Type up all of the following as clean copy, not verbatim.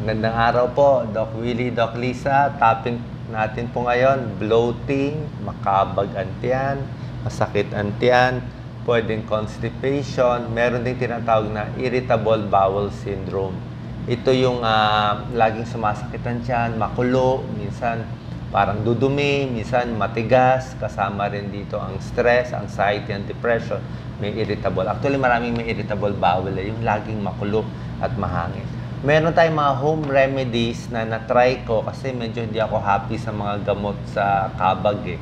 Magandang araw po, Doc Willie, Doc Lisa. Topic natin po ngayon, bloating, makabag ang tiyan, masakit ang tiyan, pwedeng constipation, meron ding tinatawag na irritable bowel syndrome. Ito yung laging sumasakit ang tiyan, makulo, minsan parang dudumi, minsan matigas, kasama rin dito ang stress, anxiety, and depression. May irritable. Actually, maraming may irritable bowel, yung laging makulo at mahangin. Meron tayong mga home remedies na na-try ko kasi medyo hindi ako happy sa mga gamot sa kabag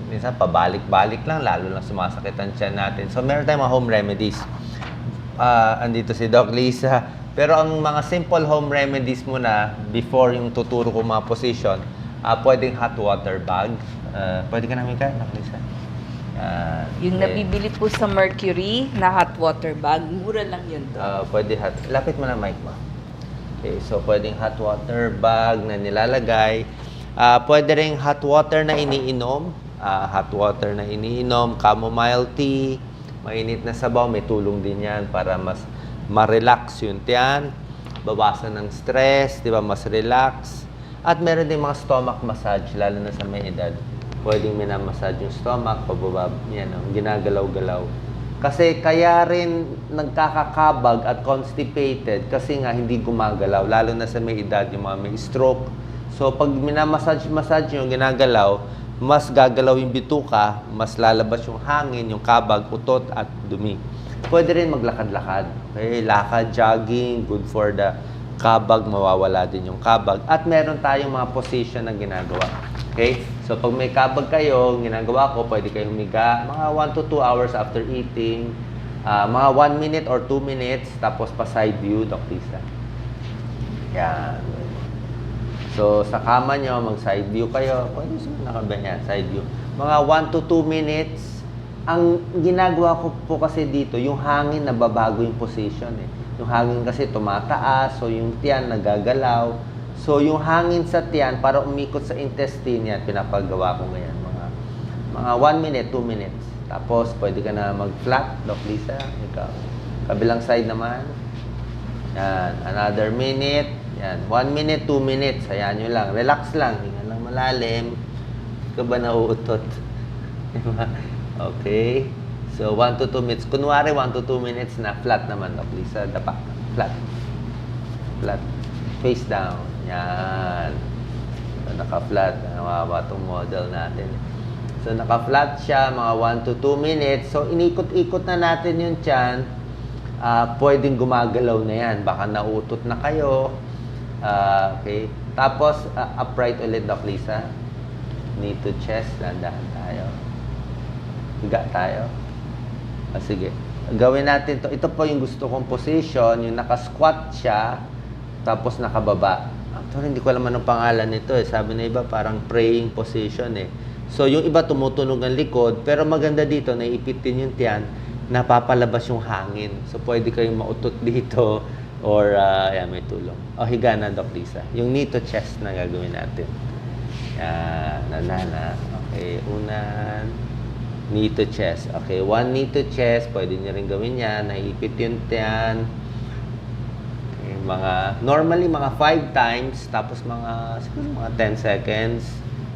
minsan pabalik-balik lang, lalo lang sumasakit ang tiyan natin. So, meron tayong mga home remedies. Andito si Doc Lisa. Pero ang mga simple home remedies muna, before yung tuturo ko mga position, pwedeng hot water bag. Pwede ka namin ka, Doc Lisa? Yung nabibili po sa Mercury na hot water bag, mura lang yun doon. Pwede hot. Lapit mo na mic mo. Okay, so pwedeng hot water bag na nilalagay. Pwede ring hot water na iniinom. Hot water na iniinom, chamomile tea, mainit na sabaw, may tulong din yan para mas ma-relax yung tiyan, bawasan ng stress, di ba, mas relax. At meron din mga stomach massage, lalo na sa may edad. Pwedeng minamassage yung stomach, pababa, yan, ginagalaw-galaw. Kasi kaya rin nagkakakabag at constipated kasi nga hindi gumagalaw, lalo na sa may edad, yung mga may stroke. So, pag minamassage yung ginagalaw, mas gagalaw yung bituka, mas lalabas yung hangin, yung kabag, utot, at dumi. Pwede rin maglakad-lakad. Okay? Lakad, jogging, good for the kabag, mawawala din yung kabag. At meron tayong mga position na ginagawa. Okay? So, pag may kabag kayo, ginagawa ko, pwede kayong humiga mga 1 to 2 hours after eating, mga 1 minute or 2 minutes, tapos pa side view, Doc Lisa. Yan. So, sa kama nyo, mag-side view kayo. Pwede sa nakabanyan, side view. Mga 1 to 2 minutes. Ang ginagawa ko po kasi dito, yung hangin nababago yung position eh. Yung hangin kasi tumataas, so yung tiyan nagagalaw. So, yung hangin sa tiyan, para umikot sa intestine yan, pinapagawa ko ngayon. Mga 1 minute, 2 minutes. Tapos, pwede ka na mag-flat, Doc Lisa. Ikaw. Kabilang side naman. Yan. Another minute. Yan. 1 minute, 2 minutes. Hayaan nyo lang. Relax lang. Hinga lang malalim. Ikaw ba nauutot? Okay. So, 1 to 2 minutes. Kunwari, 1 to 2 minutes na flat naman, Doc Lisa. Dapa. Flat. Flat. Face down. Yan. So, naka-flat. Nawawa itong model natin. So, naka-flat siya, mga 1 to 2 minutes. So, inikot-ikot na natin yung tiyan. Pwedeng gumagalaw na yan. Baka nautot na kayo. Okay. Tapos, upright ulit, Doc Lisa. Knee to chest. Dahan-dahan tayo. Higa tayo. Sige. Gawin natin to. Ito po yung gusto kong position. Yung naka-squat siya. Tapos nakababa. Actually, hindi ko alam anong pangalan nito eh. Sabi na iba, parang praying position eh. So, yung iba tumutunog ang likod. Pero maganda dito, naiipitin yung tiyan, napapalabas yung hangin. So, pwede kayong mautot dito or yan, may tulong. O, higa na, Doc Lisa. Yung knee to chest na gagawin natin. Yan, nanana. Okay, unan. Knee to chest. Okay, 1 knee to chest. Pwede nyo rin gawin yan. Naiipit yung tiyan. Okay, normally, mga 5 times. Tapos siguro mga 10 seconds.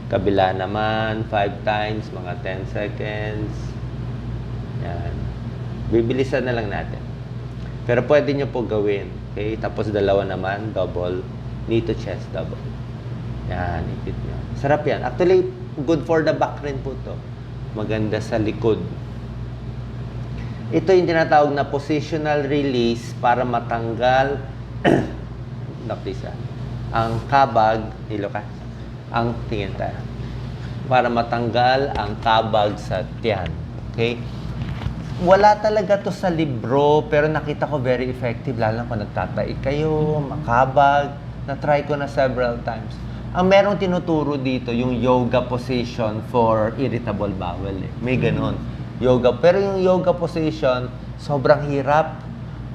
Kabila naman, 5 times, mga 10 seconds. Yan. Bibilisan na lang natin. Pero pwede nyo po gawin. Okay? Tapos dalawa naman, double. Knee to chest, double. Yan, ipit nyo. Sarap yan. Actually, good for the back rin po to. Maganda sa likod. Ito yung tinatawag na positional release para matanggal ang kabag, hilo ka. Ang tingin tayo. Para matanggal ang kabag sa tiyan. Okay? Wala talaga to sa libro, pero nakita ko very effective, lalo kung nagtatai kayo, makabag. Na-try ko na several times. Ang merong tinuturo dito, yung yoga position for irritable bowel. Eh. May ganun. Yoga. Pero yung yoga position, sobrang hirap.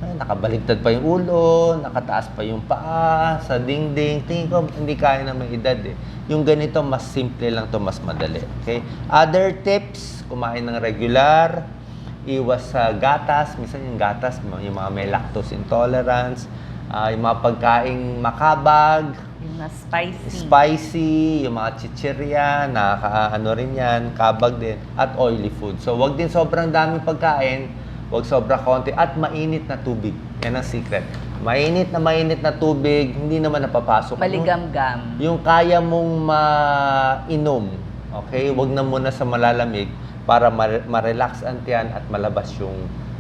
Ay, nakabaligtad pa yung ulo, nakataas pa yung paa, sa dingding. Tingin ko, hindi kaya na may edad eh. Yung ganito, mas simple lang to, mas madali. Okay? Other tips, kumain ng regular, iwas sa gatas. Minsan yung gatas, yung mga may lactose intolerance. yung mga pagkaing makabag, Yung na spicy. spicy, yung mga chichirya, ano rin yan, kabag din, at oily food. So, wag din sobrang daming pagkain, wag sobra konti, at mainit na tubig. Yan ang secret. Mainit na tubig, hindi naman napapasok. Maligamgam. Yung kaya mong mainom, okay? Wag na muna sa malalamig para ma-relax ang tiyan at malabas yung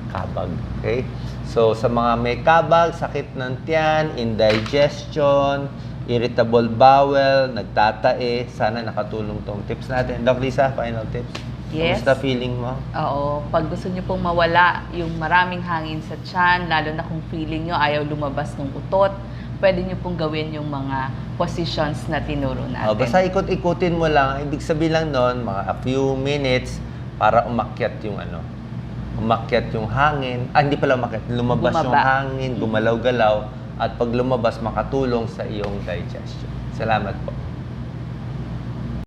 kabag, okay? So, sa mga may kabag, sakit ng tiyan, indigestion, irritable bowel, nagtatae, sana nakatulong tong tips natin. Doc Lisa, final tips? Yes. Kamusta feeling mo? Oo. Pag gusto nyo pong mawala yung maraming hangin sa tiyan, lalo na kung feeling nyo ayaw lumabas ng utot, pwede nyo pong gawin yung mga positions na tinuro natin. Basta ikot-ikutin mo lang. Ibig sabihin lang nun, mga a few minutes para umakyat yung umakyat yung hangin. Hindi pala umakyat. Lumabas yung Bumaba. hangin, gumalaw-galaw. At pag lumabas, makatulong sa iyong digestion. Salamat po.